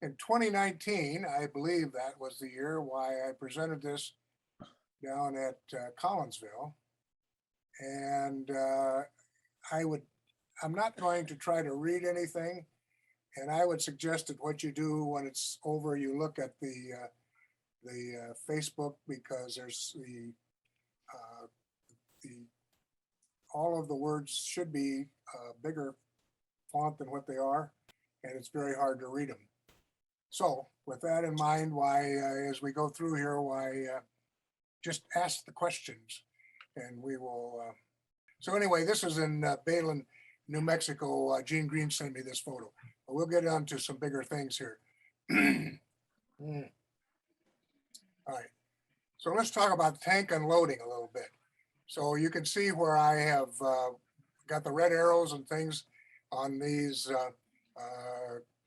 in 2019, I believe that was the year why I presented this down at Collinsville. And I'm not going to try to read anything. And I would suggest that what you do when it's over, you look at the Facebook, because there's all of the words should be bigger font than what they are, and it's very hard to read them. So with that in mind, why, as we go through here, why just ask the questions and we will. So anyway, this is in Balen, New Mexico. Gene Green sent me this photo. But we'll get on to some bigger things here. All right. So let's talk about tank unloading a little bit. So you can see where I have got the red arrows and things on these.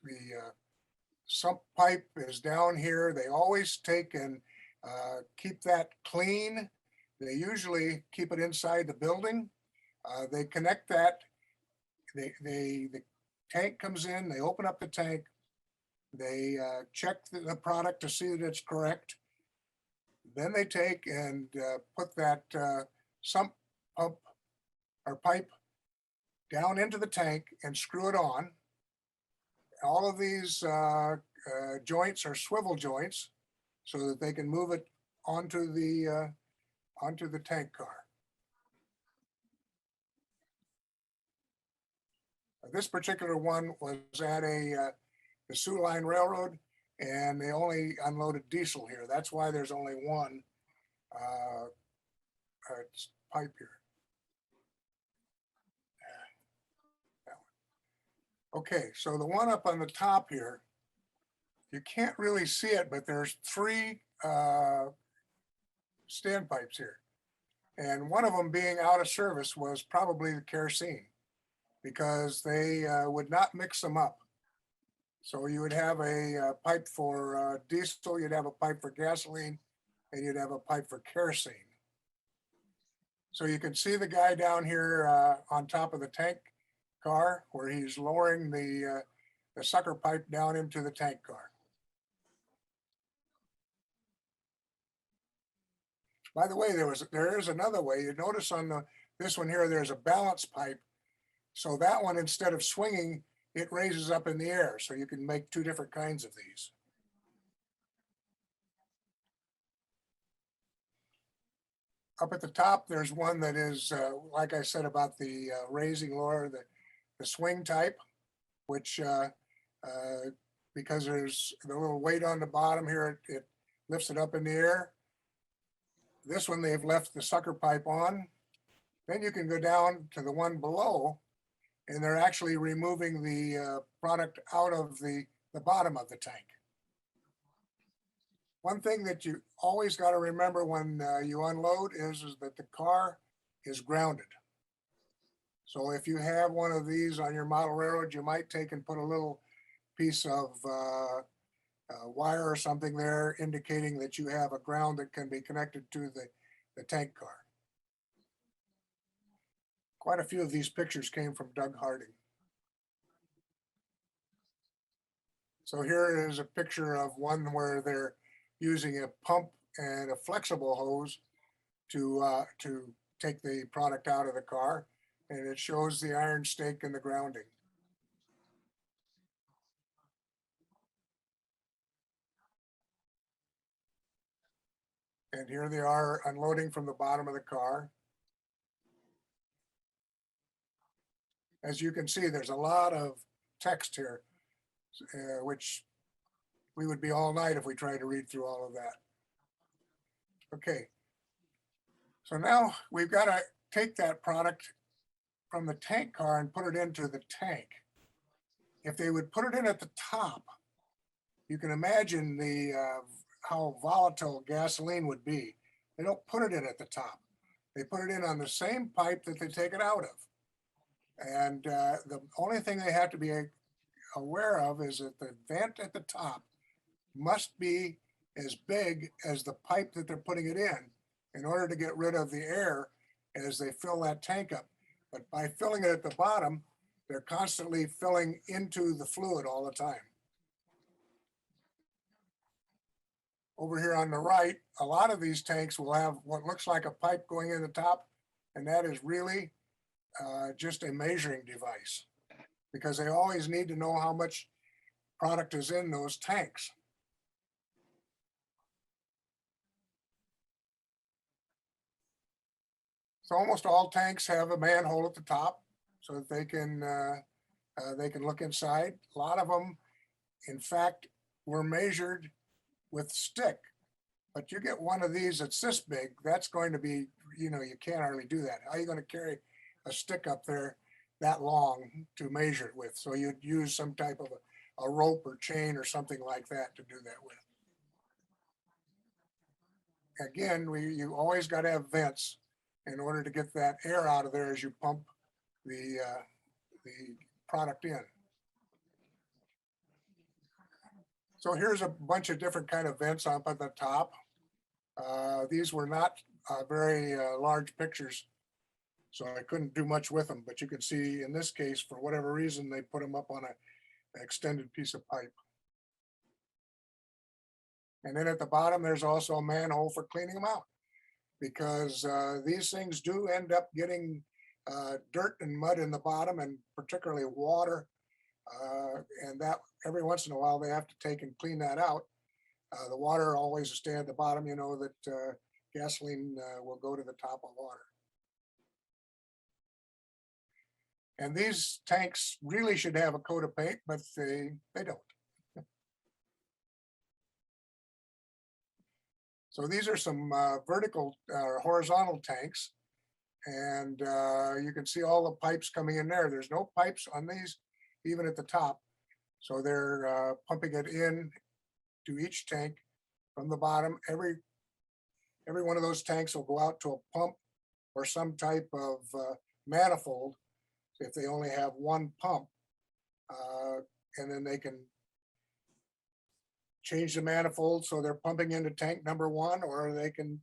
The sump pipe is down here. They always take and keep that clean. They usually keep it inside the building. They connect that. The tank comes in, they open up the tank, they check the product to see that it's correct. Then they take and put that sump pump or pipe down into the tank and screw it on. All of these joints are swivel joints so that they can move it onto the tank car. This particular one was at the Sioux Line Railroad, and they only unloaded diesel here. That's why there's only one pipe here. Okay, so the one up on the top here, you can't really see it, but there's three standpipes here. And one of them being out of service was probably the kerosene, because they would not mix them up. So you would have a pipe for diesel, you'd have a pipe for gasoline, and you'd have a pipe for kerosene. So you can see the guy down here on top of the tank car where he's lowering the sucker pipe down into the tank car. By the way, there is another way. You notice on this one here, there's a balance pipe. So that one, instead of swinging, it raises up in the air. So you can make two different kinds of these. Up at the top, there's one that is, like I said about the raising lower, the swing type, which because there's the little weight on the bottom here, it lifts it up in the air. This one, they've left the sucker pipe on. Then you can go down to the one below, and they're actually removing the product out of the bottom of the tank. One thing that you always got to remember when you unload is that the car is grounded. So if you have one of these on your model railroad, you might take and put a little piece of wire or something there indicating that you have a ground that can be connected to the tank car. Quite a few of these pictures came from Doug Harding. So here is a picture of one where they're using a pump and a flexible hose to take the product out of the car, and it shows the iron stake and the grounding. And here they are unloading from the bottom of the car. As you can see, there's a lot of text here, which we would be all night if we tried to read through all of that. Okay, so now we've got to take that product from the tank car and put it into the tank. If they would put it in at the top, you can imagine how volatile gasoline would be. They don't put it in at the top. They put it in on the same pipe that they take it out of. And the only thing they have to be aware of is that the vent at the top must be as big as the pipe that they're putting it in order to get rid of the air as they fill that tank up. But by filling it at the bottom, they're constantly filling into the fluid all the time. over here on the right, a lot of these tanks will have what looks like a pipe going in the top, and that is really just a measuring device, because they always need to know how much product is in those tanks. So almost all tanks have a manhole at the top so that they can look inside. A lot of them, in fact, were measured with stick. But you get one of these that's this big, that's going to be, you can't hardly do that. How are you going to carry a stick up there that long to measure it with? So you'd use some type of a rope or chain or something like that to do that with. Again, you always got to have vents in order to get that air out of there as you pump the product in. So here's a bunch of different kind of vents up at the top. These were not very large pictures, so I couldn't do much with them, but you can see in this case, for whatever reason, they put them up on an extended piece of pipe. And then at the bottom, there's also a manhole for cleaning them out, because these things do end up getting dirt and mud in the bottom, and particularly water. And that every once in a while they have to take and clean that out. The water always stay at the bottom. You know that gasoline will go to the top of water. And these tanks really should have a coat of paint, but they don't. So these are some vertical or horizontal tanks, and you can see all the pipes coming in there. There's no pipes on these, even at the top. So they're pumping it in to each tank from the bottom. Every one of those tanks will go out to a pump or some type of manifold if they only have one pump, and then they can change the manifold so they're pumping into tank number one, or they can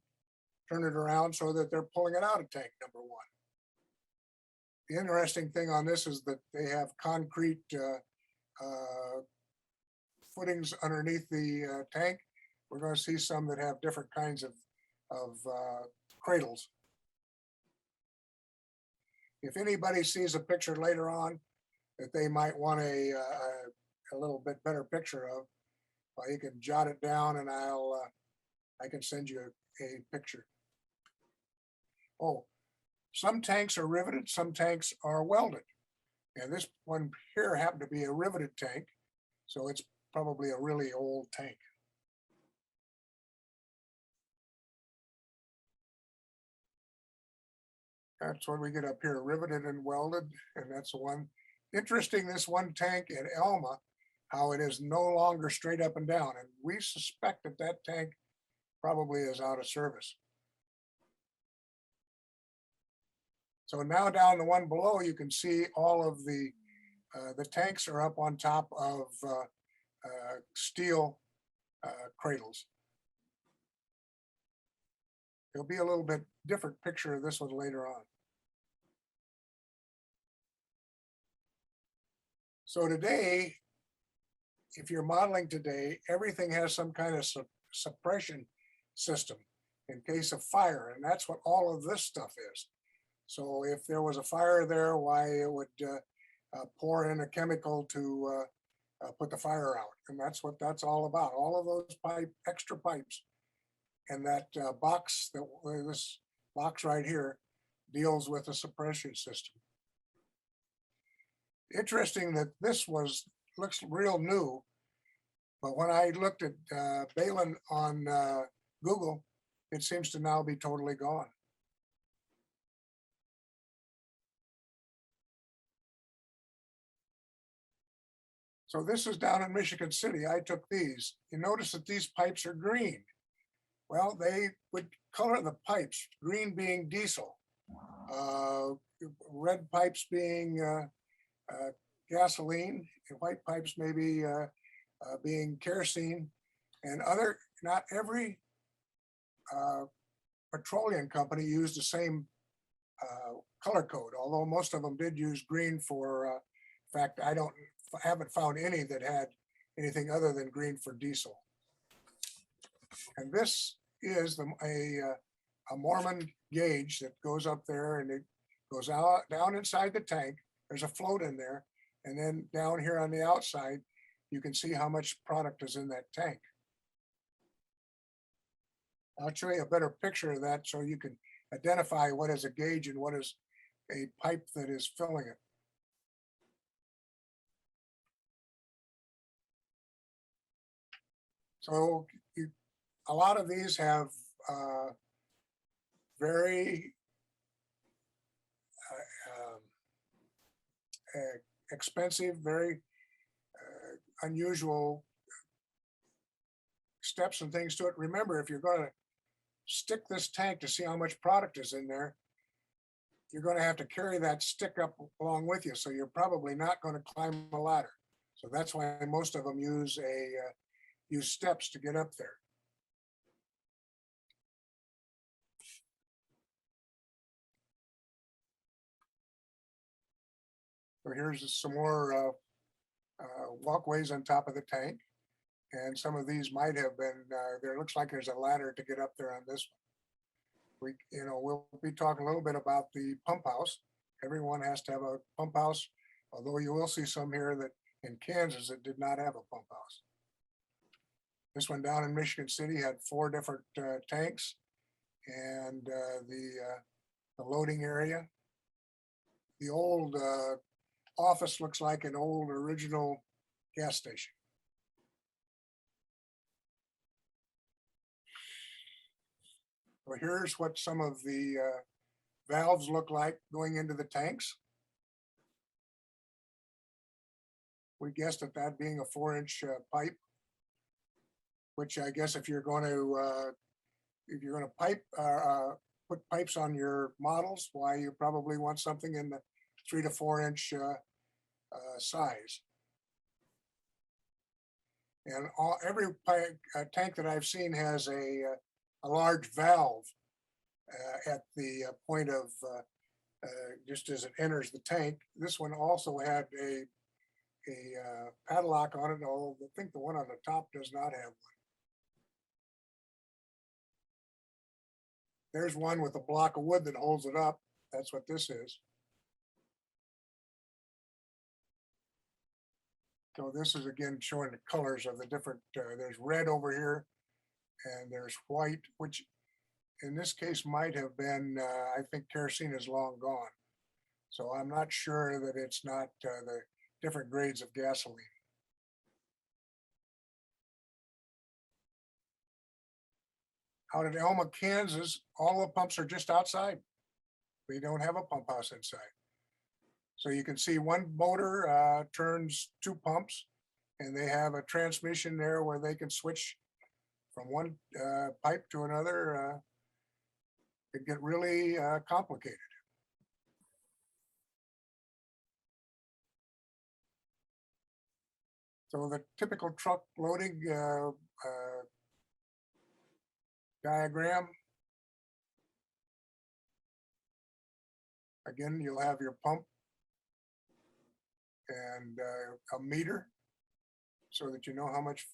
turn it around so that they're pulling it out of tank number one. The interesting thing on this is that they have concrete footings underneath the tank. We're going to see some that have different kinds of cradles. If anybody sees a picture later on that they might want a little bit better picture of, well, you can jot it down, and I can send you a picture. Oh, some tanks are riveted, some tanks are welded. And this one here happened to be a riveted tank, so it's probably a really old tank. That's what we get up here, riveted and welded, and that's the one. Interesting, this one tank in Elma, how it is no longer straight up and down, and we suspect that that tank probably is out of service. So now down the one below, you can see all of the tanks are up on top of steel cradles. There'll be a little bit different picture of this one later on. So today, if you're modeling today, everything has some kind of suppression system in case of fire, and that's what all of this stuff is. So if there was a fire there, why it would pour in a chemical to put the fire out, and that's what that's all about. All of those extra pipes, and that box, this box right here, deals with a suppression system. Interesting that this looks real new, but when I looked at Balin on Google, it seems to now be totally gone. So this is down in Michigan City. I took these. You notice that these pipes are green. Well, they would color the pipes, green being diesel, red pipes being gasoline, and white pipes maybe being kerosene, and not every petroleum company used the same color code, although most of them did use green for, in fact, I haven't found any that had anything other than green for diesel. And this is a Mormon gauge that goes up there and it goes out down inside the tank. There's a float in there. And then down here on the outside, you can see how much product is in that tank. I'll show you a better picture of that so you can identify what is a gauge and what is a pipe that is filling it. So a lot of these have very expensive, very unusual steps and things to it. Remember, if you're going to stick this tank to see how much product is in there, you're going to have to carry that stick up along with you. So you're probably not going to climb a ladder. So that's why most of them use steps to get up there. So here's some more walkways on top of the tank. And some of these might have been, there looks like there's a ladder to get up there on this one. We'll be talking a little bit about the pump house. Everyone has to have a pump house, although you will see some here that in Kansas that did not have a pump house. This one down in Michigan City had 4 different tanks and the loading area. The old office looks like an old original gas station. So here's what some of the valves look like going into the tanks. We guessed at that being a 4-inch pipe, which I guess if you're going to put pipes on your models, why you probably want something in the 3 to 4 inch size. And every tank that I've seen has a large valve at the point of just as it enters the tank. This one also had a padlock on it, although I think the one on the top does not have one. There's one with a block of wood that holds it up. That's what this is. So this is again showing the colors of the different, there's red over here and there's white, which in this case might have been, I think kerosene is long gone. So I'm not sure that it's not the different grades of gasoline. Out at Elma, Kansas, all the pumps are just outside. We don't have a pump house inside. So you can see one motor turns 2 pumps, and they have a transmission there where they can switch from one pipe to another. It get really complicated. So the typical truck loading diagram. Again, you'll have your pump and a meter so that you know how much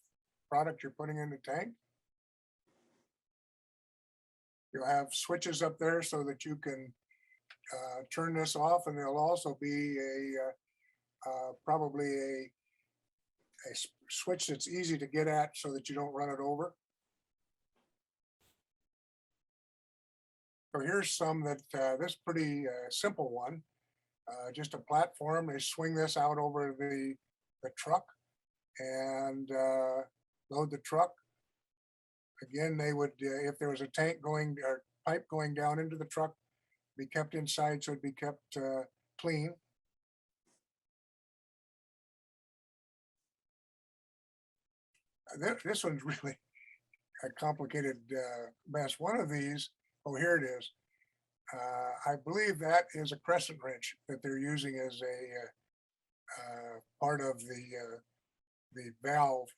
product you're putting in the tank. You'll have switches up there so that you can turn this off, and there'll also be probably a switch that's easy to get at so that you don't run it over. So here's some that this pretty simple one, just a platform. They swing this out over the truck and load the truck. Again, they would, if there was a tank going or pipe going down into the truck, be kept inside so it'd be kept clean. This one's really a complicated mess. One of these, oh, here it is. I believe that is a crescent wrench that they're using as a part of the valve.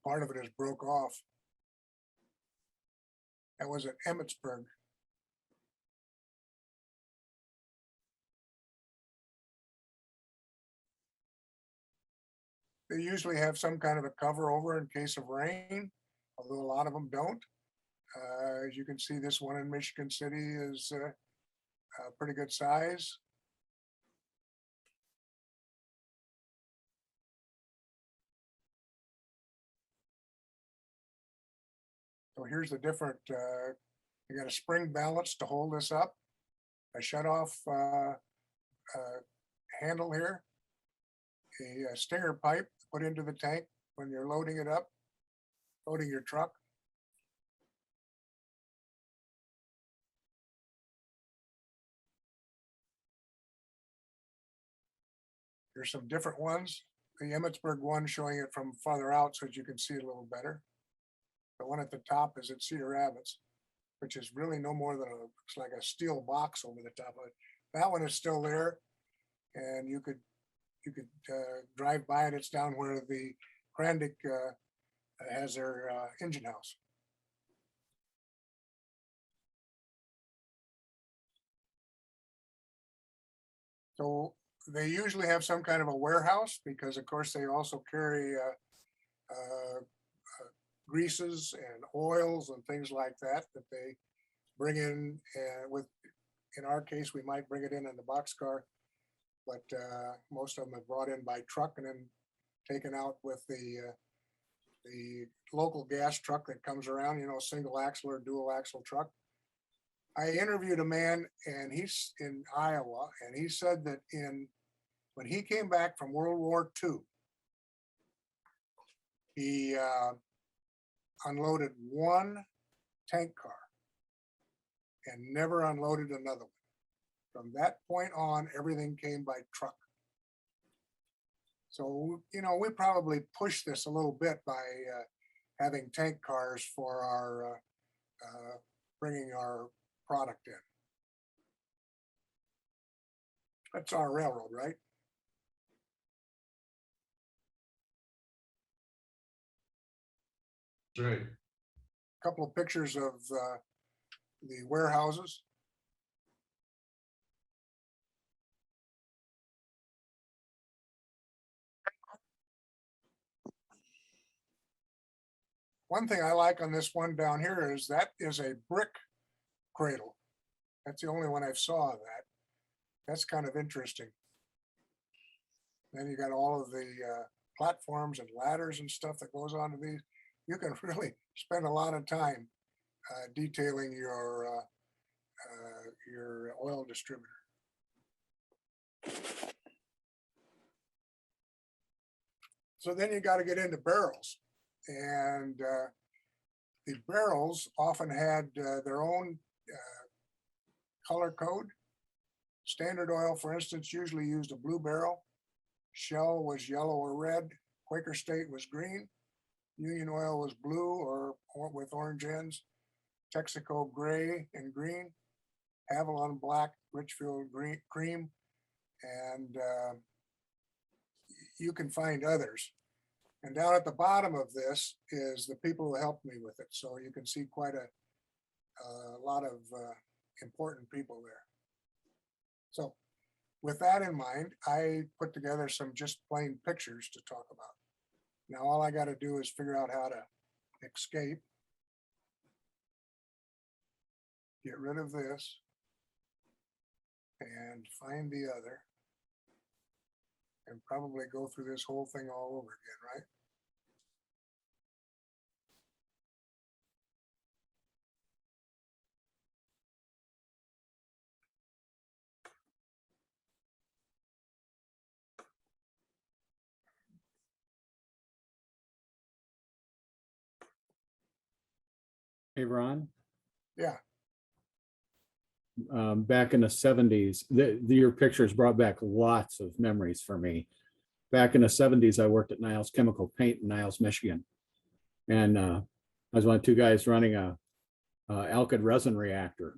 Part of it is broke off. That was at Emmitsburg. They usually have some kind of a cover over in case of rain. although a lot of them don't. As you can see, this one in Michigan City is a pretty good size. So here's the different, you got a spring balance to hold this up, a shutoff handle here, a stinger pipe put into the tank when you're loading it up, loading your truck. There's some different ones. The Emmitsburg one showing it from farther out so that you can see it a little better. The one at the top is at Cedar Rapids, which is really no more than looks like a steel box over the top of it. That one is still there, and you could drive by it. It's down where the Krandik has their engine house. So they usually have some kind of a warehouse because, of course, they also carry greases and oils and things like that they bring in with. In our case, we might bring it in the boxcar, but most of them are brought in by truck and then taken out with the local gas truck that comes around, you know, single axle or dual axle truck. I interviewed a man, and he's in Iowa, and he said that when he came back from World War II, he unloaded one tank car and never unloaded another one. From that point on, everything came by truck. So, you know, we probably pushed this a little bit by having tank cars for our bringing our product in. That's our railroad, right? Right. A couple of pictures of the warehouses. One thing I like on this one down here is that is a brick cradle. That's the only one I saw of that. That's kind of interesting. Then you got all of the platforms and ladders and stuff that goes onto these. You can really spend a lot of time detailing your oil distributor. So then you got to get into barrels, and the barrels often had their own color code. Standard Oil, for instance, usually used a blue barrel. Shell was yellow or red. Quaker State was green. Union Oil was blue or with orange ends. Texaco gray and green. Avalon black, Richfield green, cream, and you can find others. And down at the bottom of this is the people who helped me with it. So you can see quite a lot of important people there. So with that in mind, I put together some just plain pictures to talk about. Now, all I got to do is figure out how to escape. Get rid of this and find the other, and probably go through this whole thing all over again, right? Hey, Ron. Yeah. Back in the 70s, your pictures brought back lots of memories for me. Back in the 70s, I worked at Niles Chemical Paint in Niles, Michigan. And I was one of two guys running a alkyd resin reactor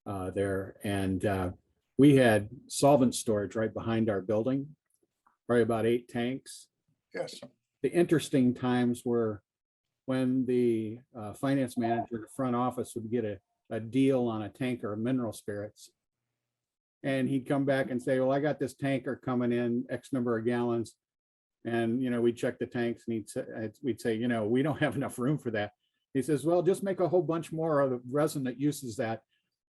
there. And we had solvent storage right behind our building, probably about 8 tanks. Yes. The interesting times were when the finance manager in the front office would get a deal on a tanker of mineral spirits. And he'd come back and say, well, I got this tanker coming in X number of gallons. And, we'd check the tanks and we'd say, we don't have enough room for that. He says, well, just make a whole bunch more of the resin that uses that.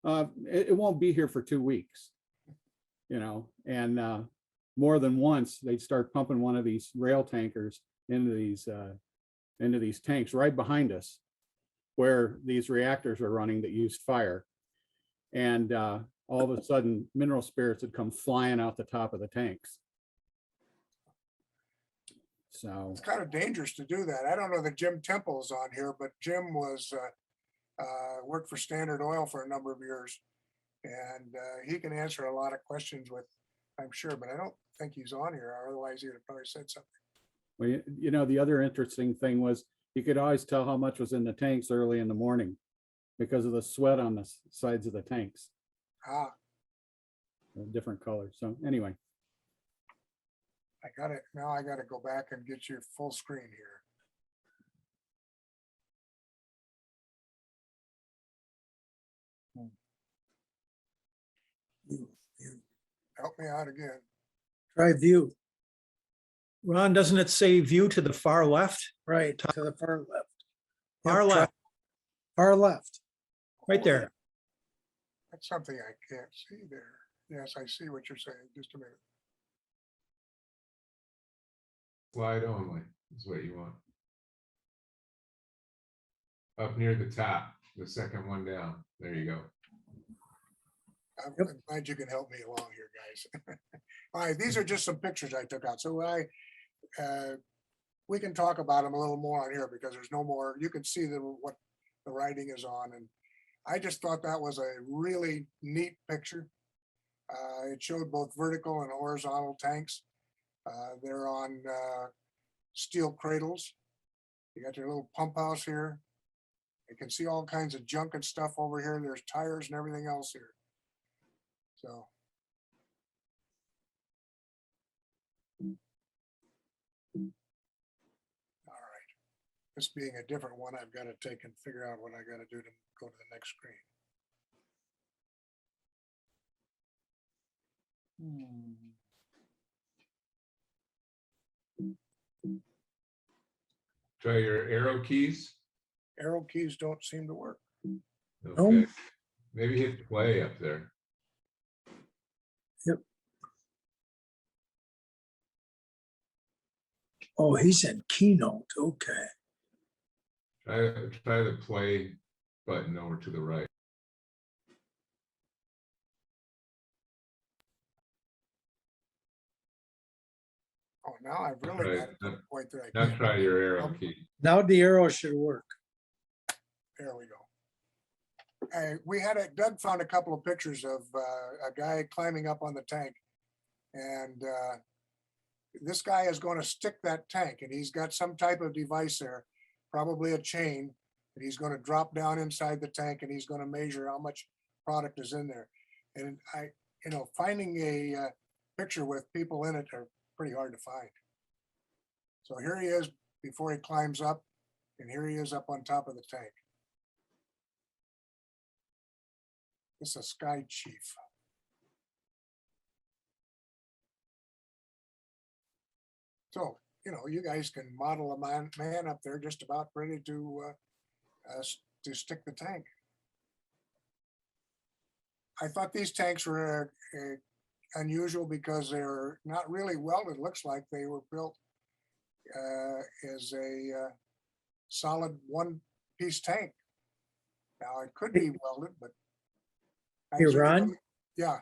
It won't be here for 2 weeks, and more than once they'd start pumping one of these rail tankers into these tanks right behind us where these reactors are running that used fire. And all of a sudden mineral spirits would come flying out the top of the tanks. So It's kind of dangerous to do that. I don't know that Jim Temple is on here, but Jim was worked for Standard Oil for a number of years, and he can answer a lot of questions with, I'm sure, but I don't think he's on here. Otherwise, he would have probably said something. well, the other interesting thing was you could always tell how much was in the tanks early in the morning because of the sweat on the sides of the tanks, different colors. So anyway. I got it. Now I got to go back and get your full screen here. Help me out again. Try view, Ron, doesn't it say view to the far left? right, to the far left. Far Yep, try- left, Far left. right there. That's something I can't see there. Yes, I see what you're saying. Just a minute. Slide only is what you want. Up near the top, the second one down. There you go. I'm Yep. glad you can help me along here, guys. All right, these are just some pictures I took out. So we can talk about them a little more on here because there's no more, you can see what the writing is on. And I just thought that was a really neat picture. It showed both vertical and horizontal tanks. They're on steel cradles. You got your little pump house here. You can see all kinds of junk and stuff over here. There's tires and everything else here. So. All right. This being a different one, I've got to take and figure out what I got to do to go to the next screen. Try your arrow keys. Arrow keys don't seem to work. Okay. Maybe hit play up there. Oh, he's in Keynote. Okay. Try the play button over to the right. Oh, now I've really Right, got it to the point that I Now can't. try your arrow key. Now the arrow should work. There we go. Doug found a couple of pictures of a guy climbing up on the tank. And this guy is going to stick that tank and he's got some type of device there, probably a chain, that he's going to drop down inside the tank and he's going to measure how much product is in there. And finding a picture with people in it are pretty hard to find. So here he is before he climbs up, and here he is up on top of the tank. This is a Sky Chief. So, you guys can model a man up there just about ready to stick the tank. I thought these tanks were unusual because they're not really welded. Looks like they were built as a solid one-piece tank. Now it could be welded, but Hey, Ron? Yeah,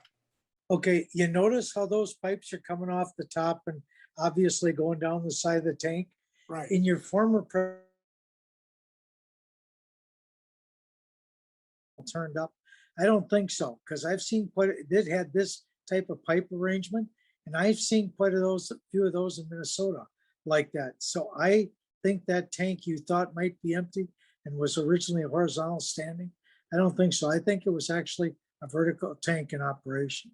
Okay, you notice how those pipes are coming off the top and obviously going down the side of the tank? right. In your former turned up? I don't think so, because I've seen it had this type of pipe arrangement, and I've seen a few of those in Minnesota like that. So I think that tank you thought might be empty and was originally a horizontal standing. I don't think so. I think it was actually a vertical tank in operation.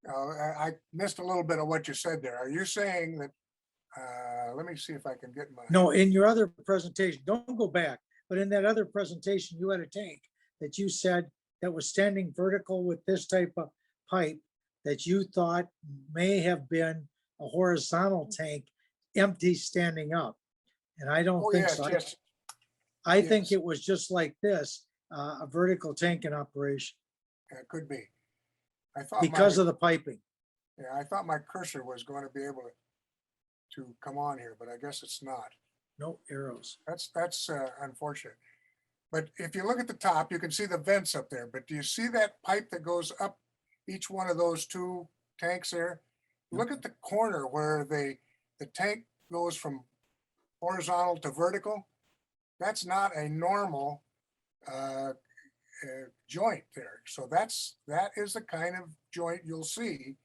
I missed a little bit of what you said there. Are you saying that, let me see if I can get my. No, in your other presentation, don't go back, but in that other presentation, you had a tank that you said that was standing vertical with this type of pipe that you thought may have been a horizontal tank empty standing up. And I don't Oh, think yes, so. yes. I think yes. it was just like this, a vertical tank in operation Yeah, it could be. I thought because my, of the piping. yeah, I thought my cursor was going to be able to come on here, but I guess it's not. No arrows. That's unfortunate. But if you look at the top, you can see the vents up there. But do you see that pipe that goes up each one of those two tanks there? Look at the corner where the tank goes from horizontal to vertical. That's not a normal joint there. So that is the kind of joint you'll see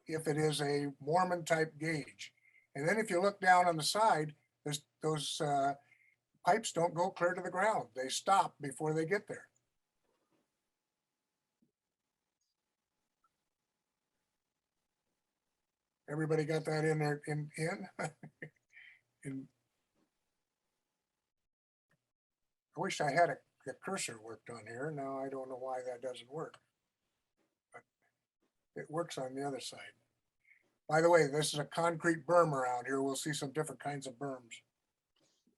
if it is a Mormon type gauge. And then if you look down on the side, those pipes don't go clear to the ground. They stop before they get there. Everybody got that in there in? I wish I had a cursor worked on here. Now I don't know why that doesn't work. But it works on the other side. By the way, this is a concrete berm around here. We'll see some different kinds of berms.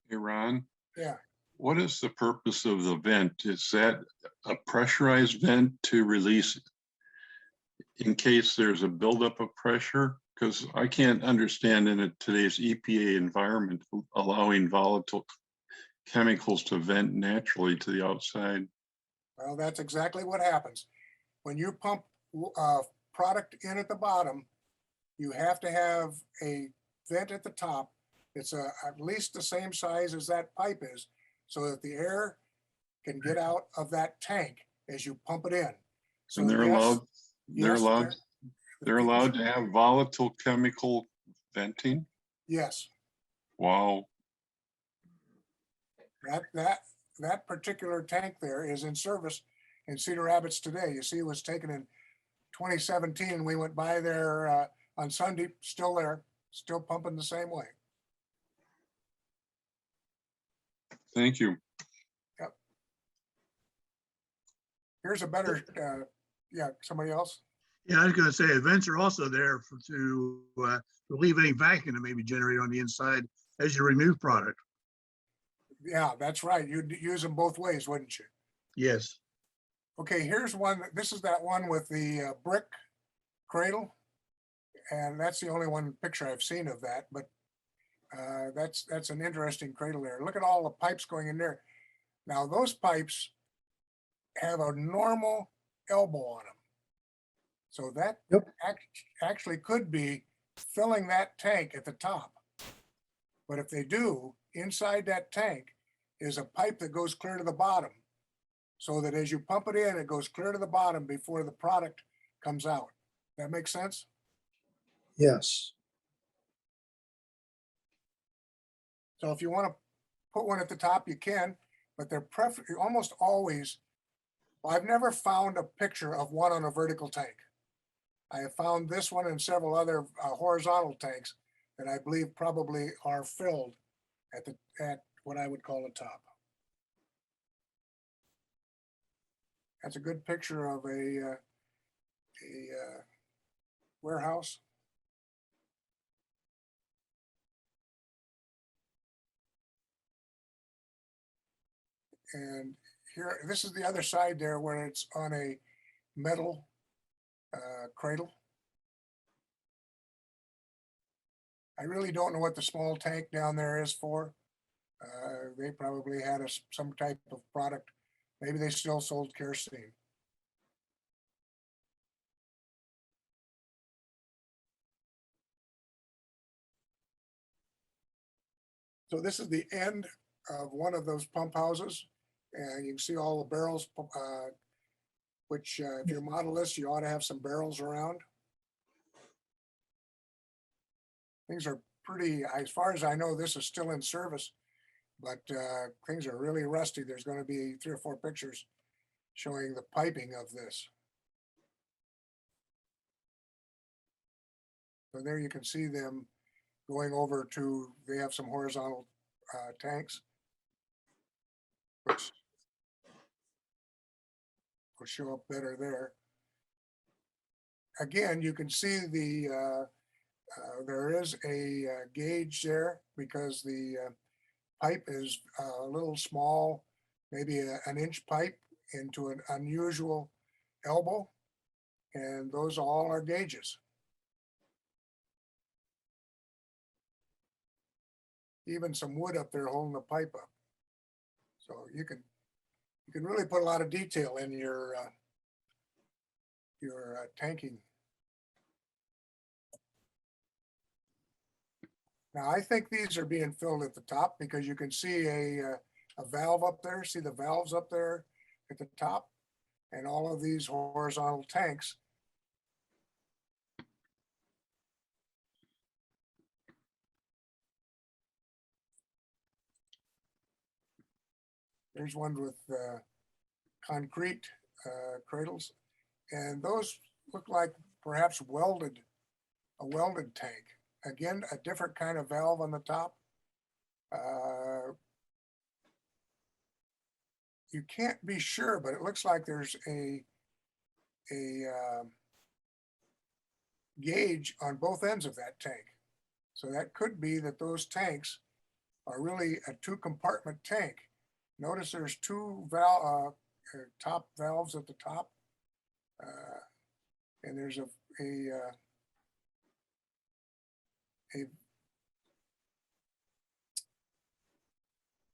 Hey, Ron, Yeah. what is the purpose of the vent? Is that a pressurized vent to release in case there's a buildup of pressure? Because I can't understand in today's EPA environment allowing volatile chemicals to vent naturally to the outside. Well, that's exactly what happens. When you pump product in at the bottom, you have to have a vent at the top. It's at least the same size as that pipe is, so that the air can get out of that tank as you pump it in. So And they're yes, they're allowed to have volatile chemical venting. yes, Wow. that particular tank there is in service in Cedar Rapids today. You see, it was taken in 2017. We went by there on Sunday, still there, still pumping the same way. Thank you. Here's a better, yeah, somebody else? Yeah, I was gonna say, vents are also there to relieve any vacuum that may be generated on the inside as you remove product. Yeah, that's right. You'd use them both ways, wouldn't you? Yes. Okay, here's one. This is that one with the brick cradle. And that's the only one picture I've seen of that, but that's an interesting cradle there. Look at all the pipes going in there. Now those pipes have a normal elbow on them. So that actually could be filling that tank at the top. But if they do, inside that tank is a pipe that goes clear to the bottom. So that as you pump it in, it goes clear to the bottom before the product comes out. That makes sense? Yes. So if you want to put one at the top, you can, but they're almost always, well, I've never found a picture of one on a vertical tank. I have found this one and several other horizontal tanks that I believe probably are filled at what I would call the top. That's a good picture of a warehouse. And here, this is the other side there where it's on a metal cradle. I really don't know what the small tank down there is for. They probably had some type of product. Maybe they still sold kerosene. So this is the end of one of those pump houses. And you can see all the barrels, which if you're modelist, you ought to have some barrels around. Things are pretty, as far as I know, this is still in service, but things are really rusty. There's going to be 3 or 4 pictures showing the piping of this. So there you can see them going over to, they have some horizontal tanks, which will show up better there. Again, you can see the There is a gauge there because the pipe is a little small, maybe an inch pipe into an unusual elbow. And those all are gauges. Even some wood up there holding the pipe up. So you can really put a lot of detail in your tanking. Now, I think these are being filled at the top because you can see a valve up there. See the valves up there at the top? And all of these horizontal tanks. There's one with concrete cradles. And those look like perhaps a welded tank. Again, a different kind of valve on the top. You can't be sure, but it looks like there's a gauge on both ends of that tank. So that could be that those tanks are really a 2-compartment tank. Notice there's 2 top valves at the top. And there's a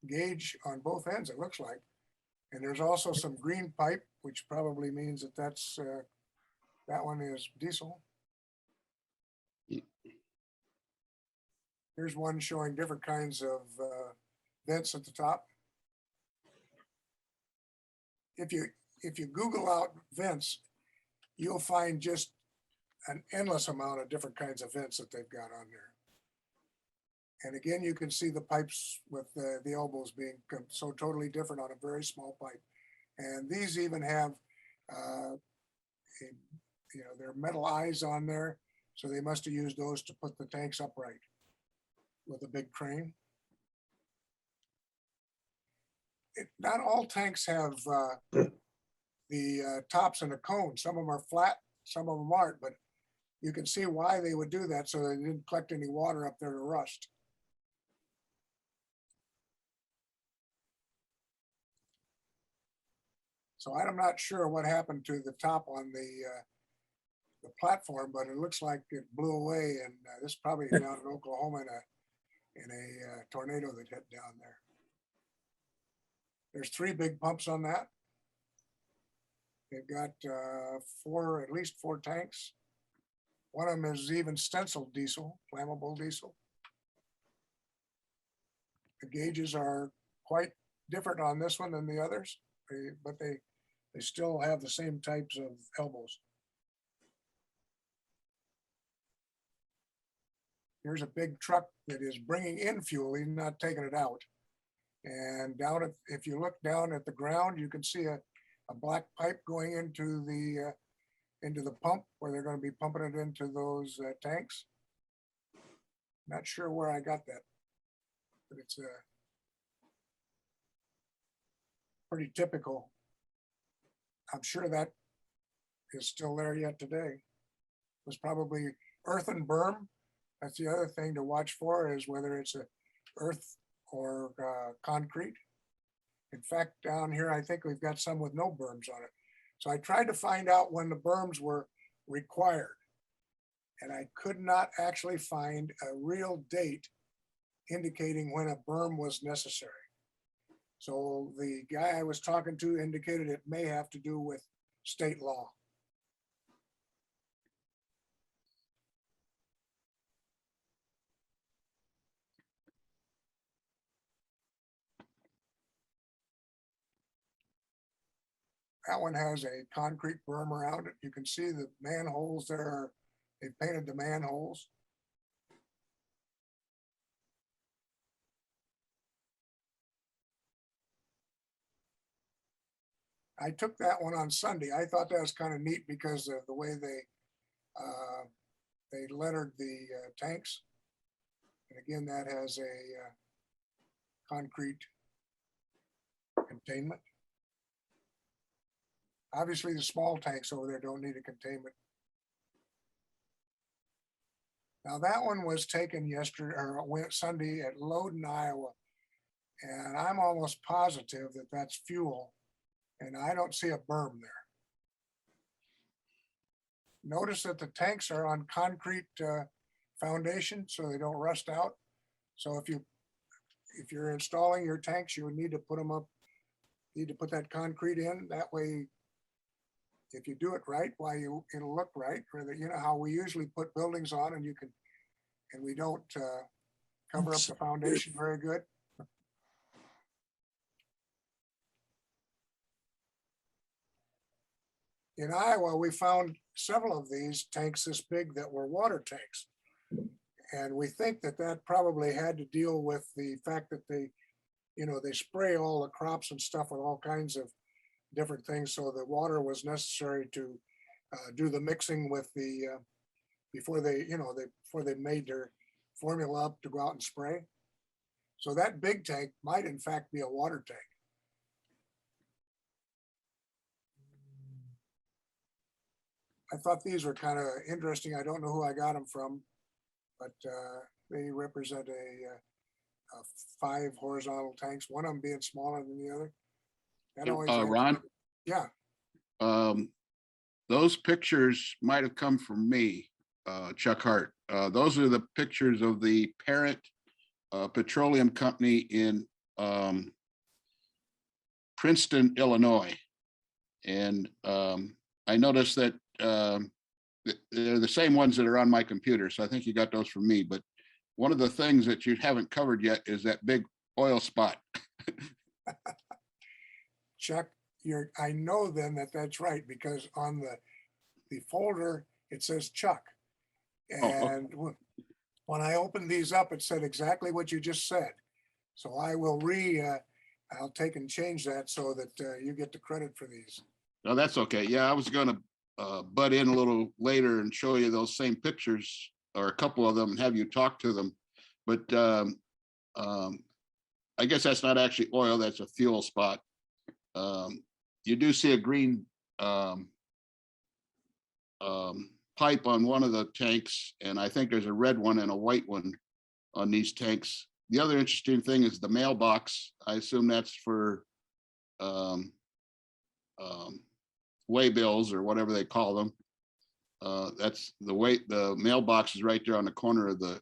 gauge on both ends, it looks like. And there's also some green pipe, which probably means that that one is diesel. Here's one showing different kinds of vents at the top. If you Google out vents, you'll find just an endless amount of different kinds of vents that they've got on there. And again, you can see the pipes with the elbows being so totally different on a very small pipe. And these even have, their metal eyes on there. So they must have used those to put the tanks upright with a big crane. Not all tanks have the tops and a cone. Some of them are flat, some of them aren't, but you can see why they would do that so they didn't collect any water up there to rust. So I'm not sure what happened to the top on the platform, but it looks like it blew away, and this is probably down in Oklahoma in a tornado that hit down there. There's 3 big pumps on that. They've got at least 4 tanks. One of them is even stenciled diesel, flammable diesel. The gauges are quite different on this one than the others, but they still have the same types of elbows. Here's a big truck that is bringing in fuel, he's not taking it out. And if you look down at the ground, you can see a black pipe going into the pump where they're going to be pumping it into those tanks. Not sure where I got that, but it's pretty typical. I'm sure that is still there yet today. It was probably earthen berm. That's the other thing to watch for, is whether it's a earth or concrete. In fact, down here, I think we've got some with no berms on it. So I tried to find out when the berms were required, and I could not actually find a real date indicating when a berm was necessary. So the guy I was talking to indicated it may have to do with state law. That one has a concrete berm around it. You can see the manholes there. They painted the manholes. I took that one on Sunday. I thought that was kind of neat because of the way they lettered the tanks. And again, that has a concrete containment. Obviously, the small tanks over there don't need a containment. Now that one was taken yesterday or Sunday at Loudon, Iowa. And I'm almost positive that that's fuel. And I don't see a berm there. Notice that the tanks are on concrete foundation so they don't rust out. So if you're installing your tanks, you would need to put them up, need to put that concrete in. That way, if you do it right, it'll look right. Or that, you know how we usually put buildings on and we don't cover up the foundation very good. In Iowa, we found several of these tanks this big that were water tanks. And we think that that probably had to deal with the fact that they spray all the crops and stuff with all kinds of different things. So the water was necessary to do the mixing with the, before they made their formula up to go out and spray. So that big tank might in fact be a water tank. I thought these were kind of interesting. I don't know who I got them from, but they represent a 5 horizontal tanks, one of them being smaller than the other. That always adds- Ron, Yeah, those pictures might have come from me, Chuck Hart. Those are the pictures of the parent petroleum company in Princeton, Illinois. And I noticed that they're the same ones that are on my computer. So I think you got those from me. But one of the things that you haven't covered yet is that big oil spot. Chuck, I know then that that's right, because on the folder, it says Chuck. Oh, okay. And when I opened these up, it said exactly what you just said. So I will I'll take and change that so that you get the credit for these. No, that's okay. Yeah, I was gonna butt in a little later and show you those same pictures or a couple of them and have you talk to them. But I guess that's not actually oil, that's a fuel spot. You do see a green pipe on one of the tanks, and I think there's a red one and a white one on these tanks. The other interesting thing is the mailbox. I assume that's for way bills or whatever they call them. That's the mailbox is right there on the corner of the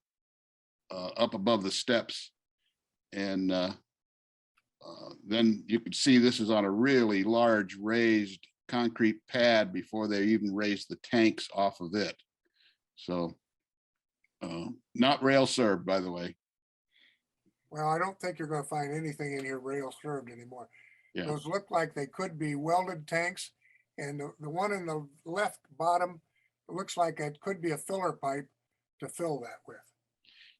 up above the steps. And then you can see this is on a really large raised concrete pad before they even raised the tanks off of it. So not rail served, by the way. Well, I don't think you're going to find anything in here rail served anymore. Yeah. Those look like they could be welded tanks. And the one in the left bottom, it looks like it could be a filler pipe to fill that with.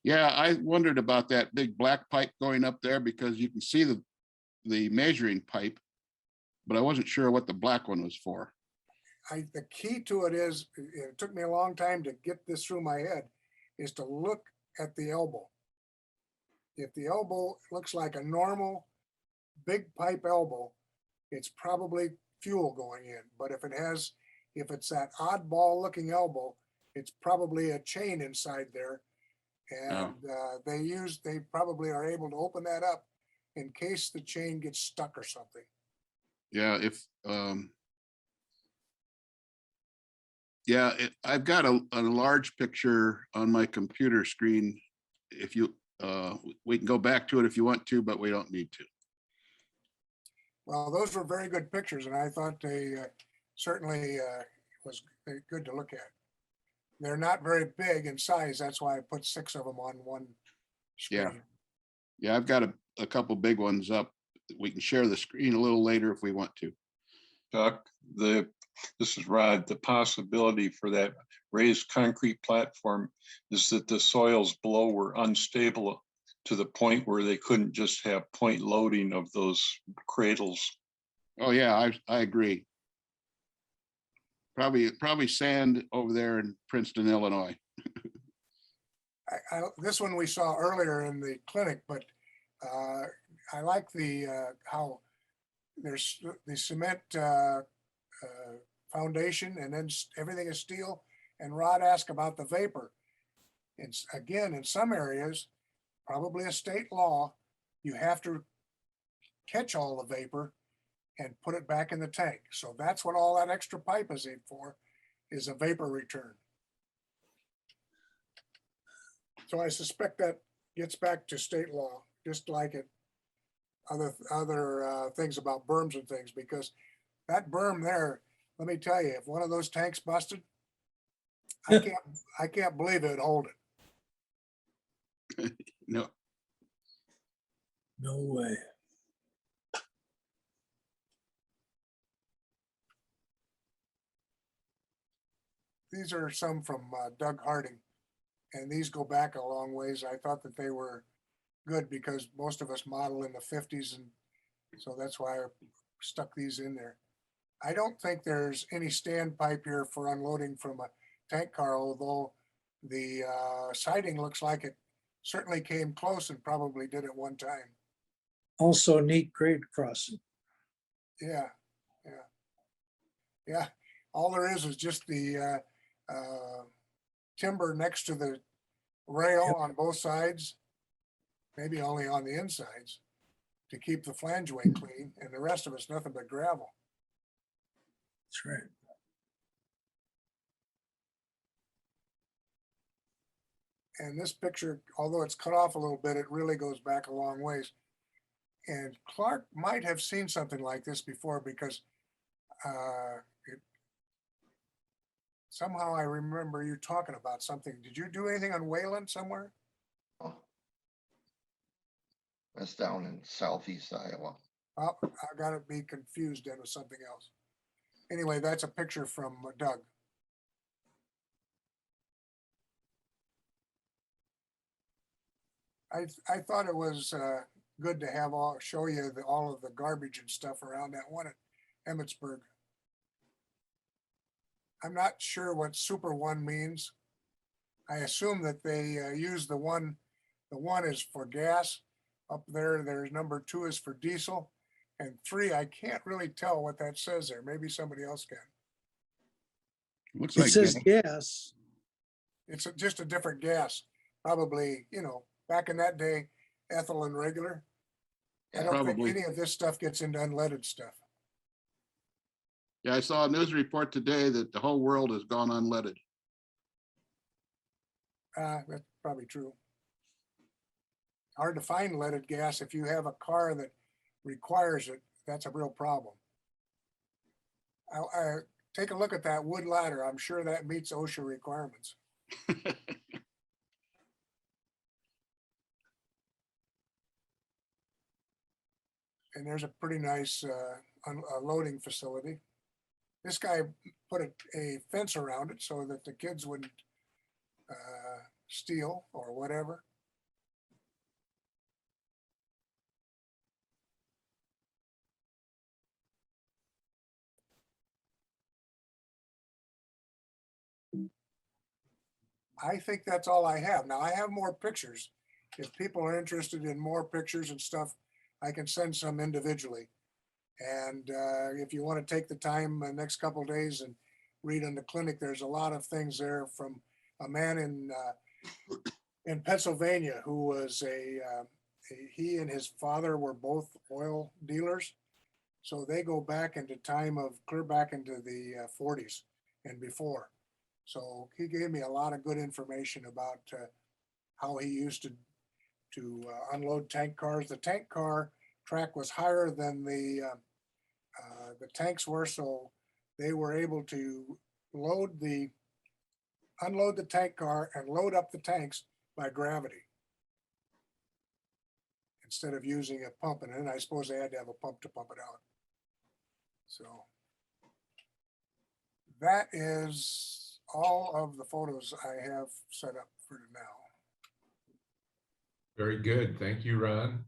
Yeah, I wondered about that big black pipe going up there because you can see the measuring pipe, but I wasn't sure what the black one was for. The key to it is, it took me a long time to get this through my head, is to look at the elbow. If the elbow looks like a normal big pipe elbow, it's probably fuel going in. But if it's that oddball looking elbow, it's probably a chain inside there. And they probably are able to open that up in case the chain gets stuck or something. Yeah, I've got a large picture on my computer screen. If you, we can go back to it if you want to, but we don't need to. Well, those were very good pictures, and I thought they certainly was good to look at. They're not very big in size. That's why I put 6 of them on one screen. Yeah, I've got a couple big ones up. We can share the screen a little later if we want to. Chuck, this is Rod. The possibility for that raised concrete platform is that the soils below were unstable to the point where they couldn't just have point loading of those cradles. Oh yeah, I agree. Probably sand over there in Princeton, Illinois. This one we saw earlier in the clinic, but I like how there's the cement foundation and then everything is steel. And Rod asked about the vapor. Again, in some areas, probably a state law, you have to catch all the vapor and put it back in the tank. So that's what all that extra pipe is in for, is a vapor return. So I suspect that gets back to state law, just like it other things about berms and things, because that berm there, let me tell you, if one of those tanks busted, I can't believe it'd hold it. No, No way. These are some from Doug Harding, and these go back a long ways. I thought that they were good because most of us model in the 50s, and so that's why I stuck these in there. I don't think there's any standpipe here for unloading from a tank car, although the siding looks like it certainly came close and probably did at one time. Also neat grade crossing. Yeah, yeah, yeah. All there is just the timber next to the rail on both sides, maybe only on the insides, to keep the flangeway clean, and the rest of it's nothing but gravel. That's right. And this picture, although it's cut off a little bit, it really goes back a long ways. And Clark might have seen something like this before, because somehow I remember you talking about something. Did you do anything on Wayland somewhere? Oh. That's down in southeast Iowa. Oh, I got to be confused then with something else. Anyway, that's a picture from Doug. I thought it was good to have show you all of the garbage and stuff around that one at Emmitsburg. I'm not sure what Super One means. I assume that they use the one is for gas. Up there, there's number 2 is for diesel. And 3, I can't really tell what that says there. Maybe somebody else can. looks It like, says gas. It's just a different gas. Probably, back in that day, ethyl and regular. I don't think Probably. any of this stuff gets into unleaded stuff. yeah, I saw a news report today that the whole world has gone unleaded. That's probably true. Hard to find leaded gas. If you have a car that requires it, that's a real problem. I take a look at that wood ladder. I'm sure that meets OSHA requirements. And there's a pretty nice loading facility. This guy put a fence around it so that the kids wouldn't steal or whatever. I think that's all I have. Now I have more pictures. If people are interested in more pictures and stuff, I can send some individually. And if you want to take the time the next couple of days and read in the clinic, there's a lot of things there from a man in Pennsylvania who was he and his father were both oil dealers. So they go back into time of clear back into the 40s and before. So he gave me a lot of good information about how he used to unload tank cars. The tank car track was higher than the tanks were, so they were able to unload the tank car and load up the tanks by gravity instead of using a pump. And then I suppose they had to have a pump to pump it out. So that is all of the photos I have set up for now. Very good. Thank you, Ron.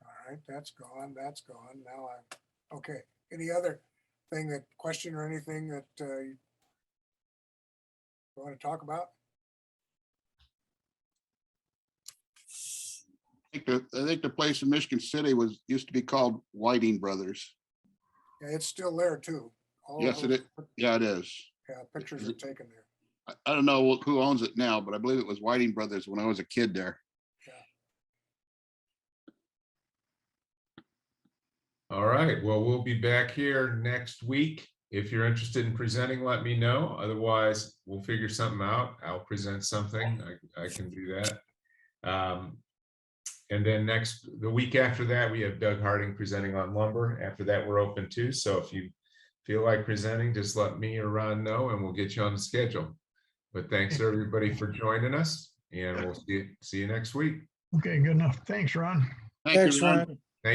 All right, that's gone. That's gone. Now okay. Any other question or anything that you want to talk about? I think the place in Michigan City used to be called Whiting Brothers. Yeah, it's still there too. All Yes, those- it is. Yeah, it is. Yeah, pictures are taken there. I don't know who owns it now, but I believe it was Whiting Brothers when I was a kid there. All right, well, we'll be back here next week. If you're interested in presenting, let me know. Otherwise, we'll figure something out. I'll present something. I can do that. And then the week after that, we have Doug Harding presenting on lumber. After that, we're open too. So if you feel like presenting, just let me or Ron know and we'll get you on the schedule. But thanks everybody for joining us, and we'll see you next week. Okay, good enough. Thanks, Ron. Thank you, Thanks, Ron. Ron.